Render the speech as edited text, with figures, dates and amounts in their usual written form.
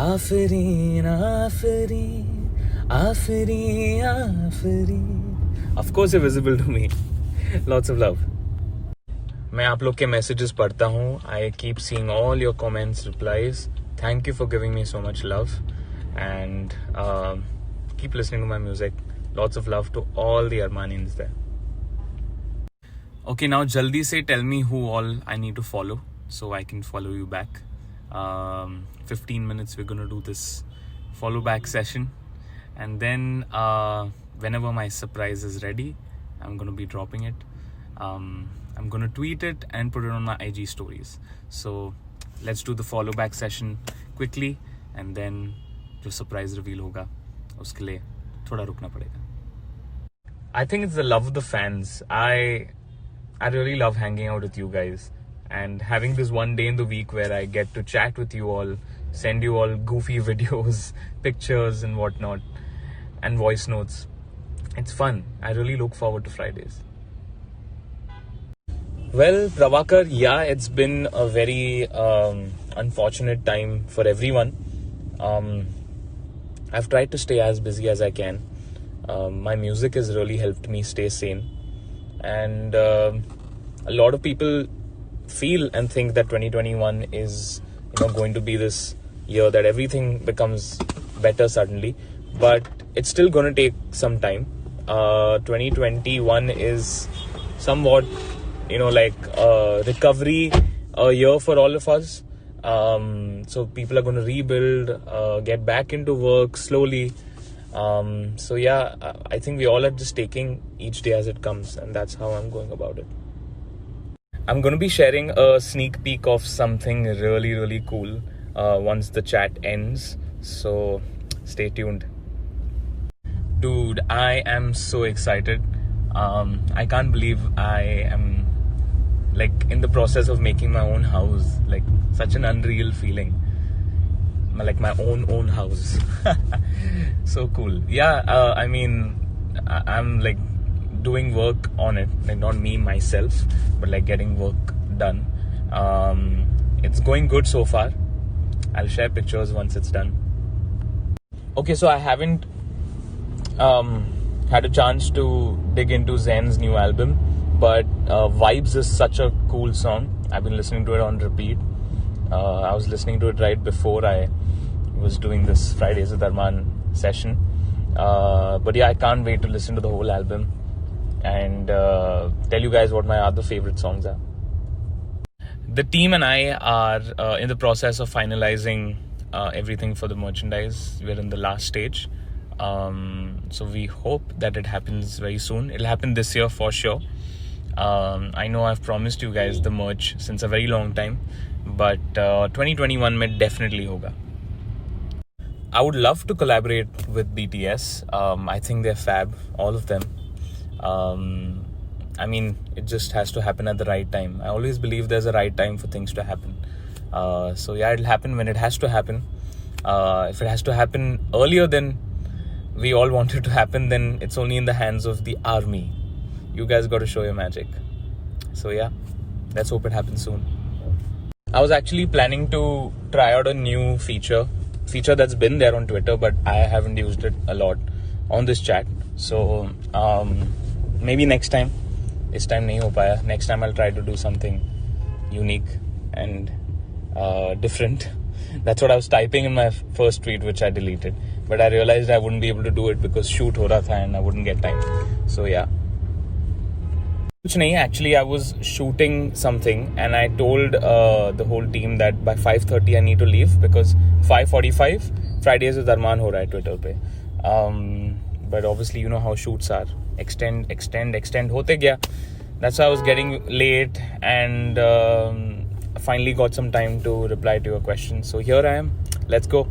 Afreen, Afreen, Afreen, Afreen. Of course, you're visible to me. Lots of love. मैं आप लोग के messages पढ़ता हूँ. I keep seeing all your comments, replies. Thank you for giving me so much love. And keep listening to my music. Lots of love to all the Armanians there. Okay, now jaldi se tell me who all I need to follow so I can follow you back. 15 minutes we're gonna do this follow back session, and then whenever my surprise is ready, I'm gonna be dropping it. I'm gonna tweet it and put it on my IG stories. So let's do the follow back session quickly, and then जो surprise reveal होगा उसके लिए थोड़ा रुकना पड़ेगा. I think it's the love of the fans. I really love hanging out with you guys and having this one day in the week where I get to chat with you all, send you all goofy videos, pictures and whatnot, and voice notes. It's fun. I really look forward to Fridays. Well, Prabhakar, yeah, it's been a very unfortunate time for everyone. I've tried to stay as busy as I can. My music has really helped me stay sane. And a lot of people feel and think that 2021 is going to be this year that everything becomes better suddenly, but it's still going to take some time. 2021 is somewhat like recovery a year for all of us. So people are going to rebuild, get back into work slowly. So yeah, I think we all are just taking each day as it comes, and that's how I'm going about it. I'm going to be sharing a sneak peek of something really, really cool once the chat ends. So stay tuned. Dude, I am so excited. I can't believe I am like in the process of making my own house. Like such an unreal feeling. Like my own house. So cool. Yeah, I mean, I'm like doing work on it, like not me myself, but like getting work done. It's going good so far. I'll share pictures once it's done. Okay, so I haven't had a chance to dig into Zen's new album, but Vibes is such a cool song. I've been listening to it on repeat. I was listening to it right before I was doing this Fridays with Arman session. But yeah, I can't wait to listen to the whole album and tell you guys what my other favorite songs are. The team and I are in the process of finalizing everything for the merchandise. We're in the last stage. So we hope that it happens very soon. It'll happen this year for sure. I know I've promised you guys the merch since a very long time, but 2021 mein definitely hoga. I would love to collaborate with BTS. I think they're fab, all of them. I mean, it just has to happen at the right time. I always believe there's a right time for things to happen. So yeah, it'll happen when it has to happen. If it has to happen earlier than we all want it to happen, then it's only in the hands of the army. You guys got to show your magic. So yeah, let's hope it happens soon. I was actually planning to try out a new feature that's been there on Twitter, but I haven't used it a lot on this chat. So maybe next time. This time nahi ho paya. Next time I'll try to do something unique and different. That's what I was typing in my first tweet, which I deleted. But I realized I wouldn't be able to do it because shoot ho raha tha and I wouldn't get time. So yeah. Actually, I was shooting something and I told the whole team that by 5:30 I need to leave because 5:45 Fridays with Arman ho raha hai Twitter pe. But obviously you know how shoots are. Extend hote gaya. That's why I was getting late and finally got some time to reply to your question. So here I am. Let's go.